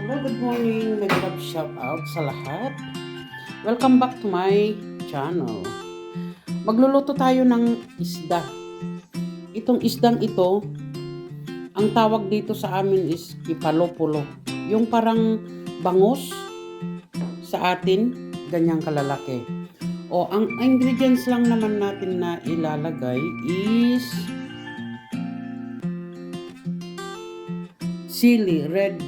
Hello, good morning. Nag-love shout out sa lahat. Welcome back to my channel. Magluluto tayo ng isda. Itong isdang ito, ang tawag dito sa amin is ipalo-pulo. Yung parang bangus sa atin, ganyang kalalaki. O, ang ingredients lang naman natin na ilalagay is sili, red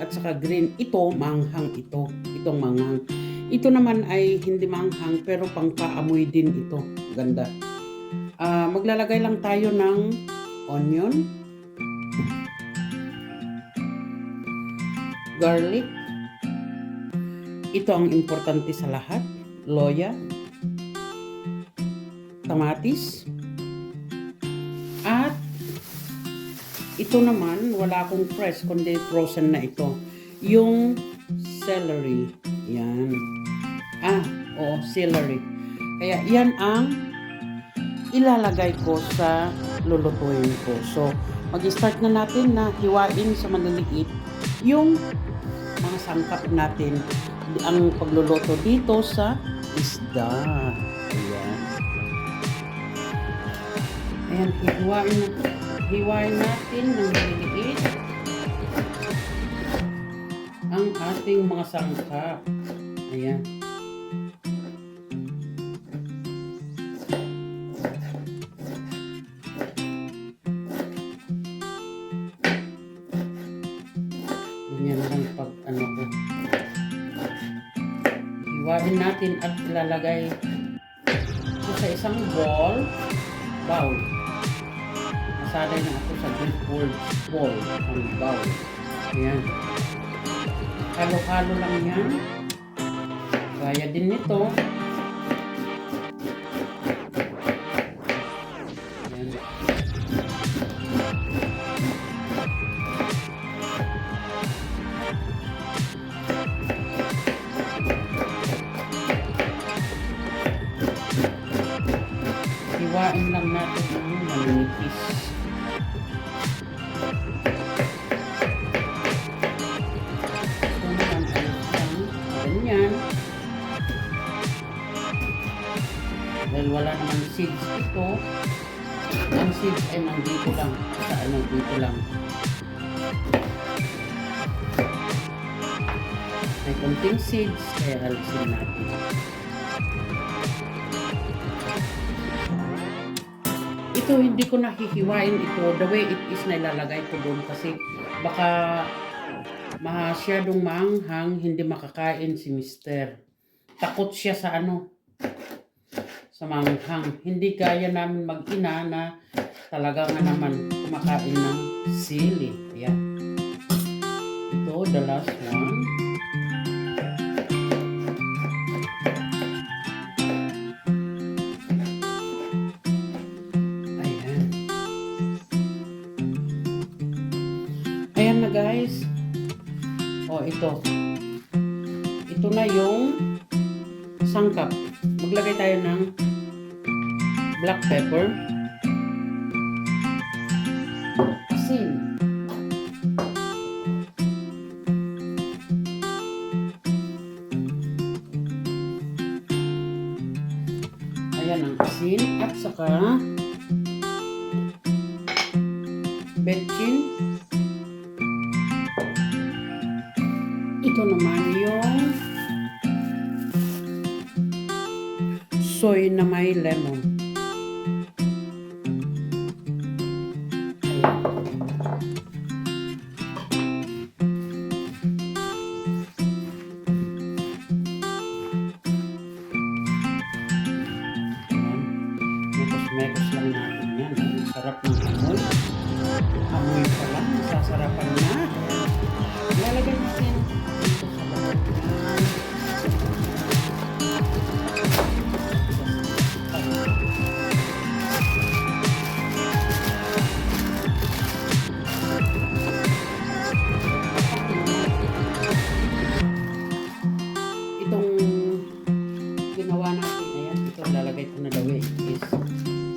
at saka green. Ito, manghang ito. Itong manghang. Ito naman ay hindi manghang pero pangpaamoy din ito. Ganda. Maglalagay lang tayo ng onion, garlic. Ito ang importante sa lahat. Loya, kamatis, at ito naman, wala akong fresh, kundi frozen na ito. Yung celery. Yan. Celery. Kaya yan ang ilalagay ko sa lulutuin ko. So, mag-start na natin na hiwain sa maliliit yung mga sangkap natin. Ang pagluluto dito sa isda. Ayan. Ayan, hiwain natin ng maliliit ang ating mga sangkap. Ayan. Ganyan lang pag ko. Hiwain natin at ilalagay sa isang bowl. Masanay na ako sa Greek word bowl, ang bowl. Ayan. Halo-halo lang yan. Gaya din nito. Ayan. Hiwain lang natin ng manipis. Dahil wala naman seeds ito, ang seeds ay nandito lang, dito lang. May konting seeds, kaya halisin natin. Ito, hindi ko nahihiwain ito, the way it is na ilalagay ko doon kasi baka masyadong manghang, hindi makakain si Mister. Takot siya sa sa manghang. Hindi kaya namin mag-ina na talaga nga naman kumakain ng sili. Ayan. Ito, the last one. Ayan. Ayan na guys. Ito. Ito na yung sangkap. Maglagay tayo ng black pepper, asin, ayan ang asin, at saka betchin. Ito naman yung soy na may lemon. Mekos lang natin yan. Sarap ng amoy. Amoy pa lang, masasarapan na. Ilalagay natin dito sa loob. Itong ginawa natin, ayan, ito lalagay ko na the way it is.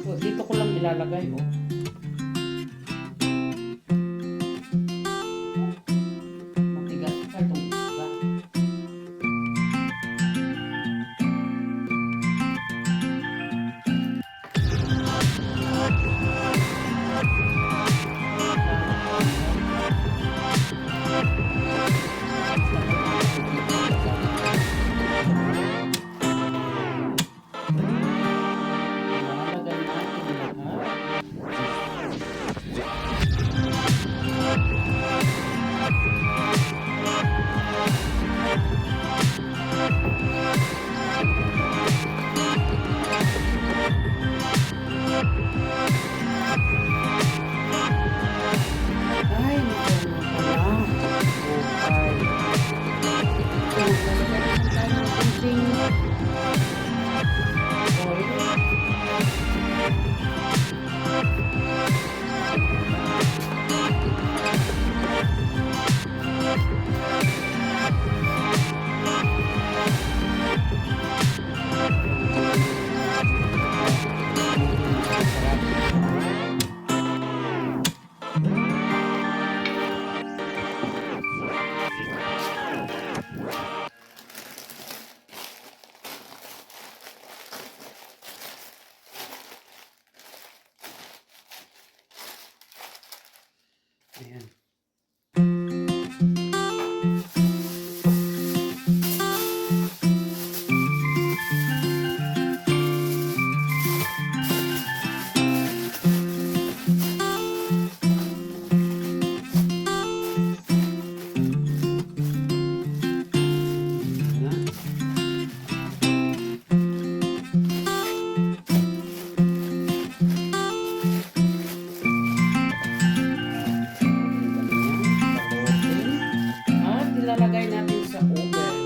So, dito ko lang ilalagay, Ayan. At ilalagay natin sa oven.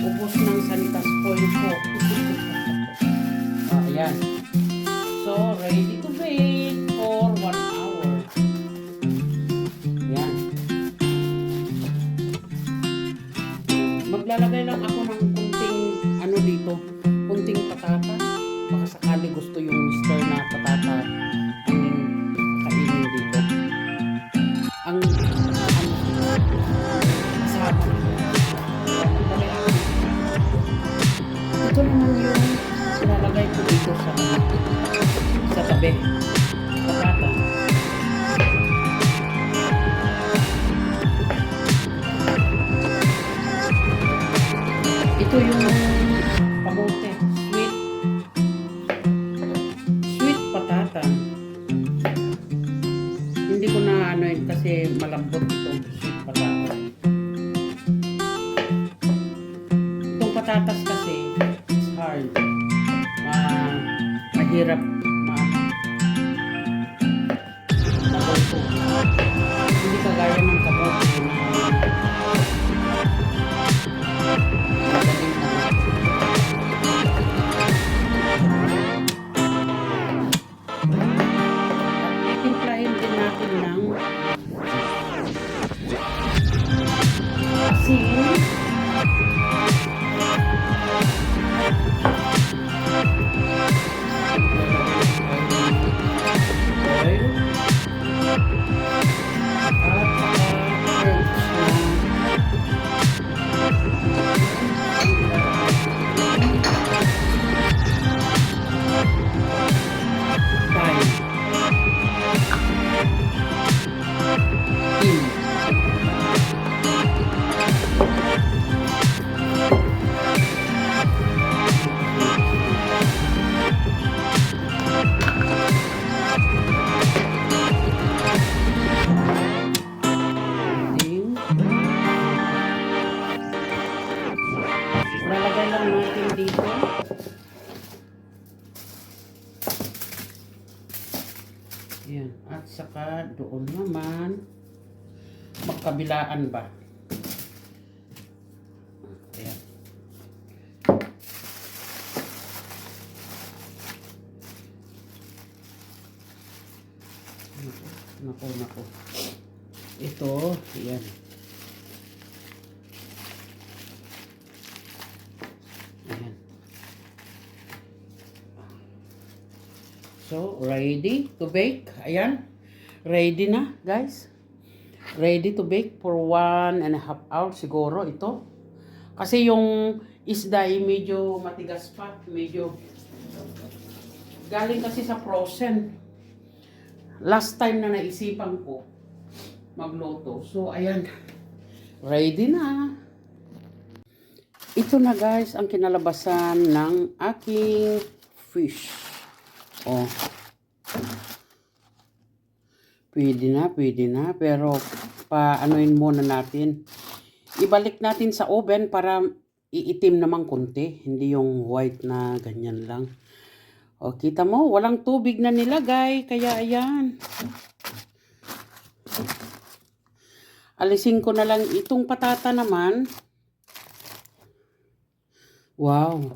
Ubos ng sanitas oil ko. Ayan. So, ready to bake for 1 hour. Ayan. Maglalagay lang ako ng kunting ano dito, kunting patata. Baka sakali gusto yung stir na patata ang kainin dito. Ang kasama. Ito naman yung ilalagay ko dito sa tabi. Patata. Ito yung kamote, sweet patata. Hindi ko na ano yun kasi malambot itong sweet patata. Itong patatas kasi it's hard. Mahirap maluto. Hindi kagaya ng kamote na timplahin din natin ng asin. Oil. At herbs lalagay lang natin dito. Ayan. At saka doon naman magkabilaan ba. Ayan. Nako. Ito, ayan. Ayan. So, ready to bake. Ayan. Ready na, guys. Ready to bake for 1.5 hours siguro ito. Kasi yung isda ay medyo matigas pa. Medyo galing kasi sa frozen. Last time na naisipan ko magluto. So, ayan. Ready na. Ito na guys ang kinalabasan ng aking fish. Oh. Pwede na. Pero, paanoin muna natin. Ibalik natin sa oven para iitim naman konti. Hindi yung white na ganyan lang. O, kita mo, walang tubig na nilagay. Kaya, ayan. Alisin ko na lang itong patata naman. Wow.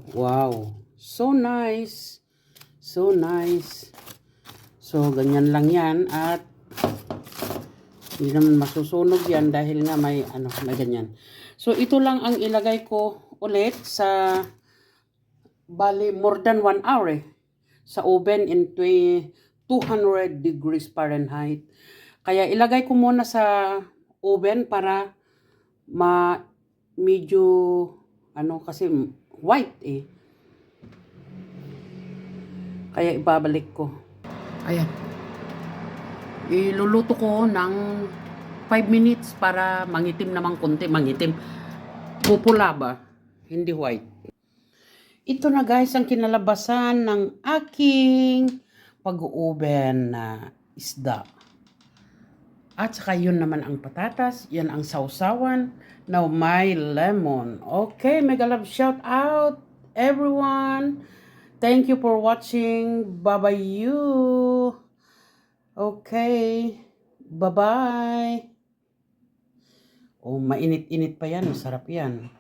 So nice. So, ganyan lang yan. At, hindi naman masusunog yan dahil nga may ganyan. So, ito lang ang ilagay ko ulit sa, bali, more than 1 hour sa oven in 200 degrees Fahrenheit. Kaya ilagay ko muna sa oven para medyo kasi white eh. Kaya ibabalik ko. Ayan. Iluluto ko ng 5 minutes para mangitim naman konti. Mangitim. Pupula ba? Hindi white. Ito na guys ang kinalabasan ng aking pag-oven na isda. At saka yun naman ang patatas. Yan ang sausawan. Now may lemon. Okay, mega love shout out everyone. Thank you for watching. Bye-bye you. Okay. Bye-bye. Oh, mainit-init pa yan. Masarap yan.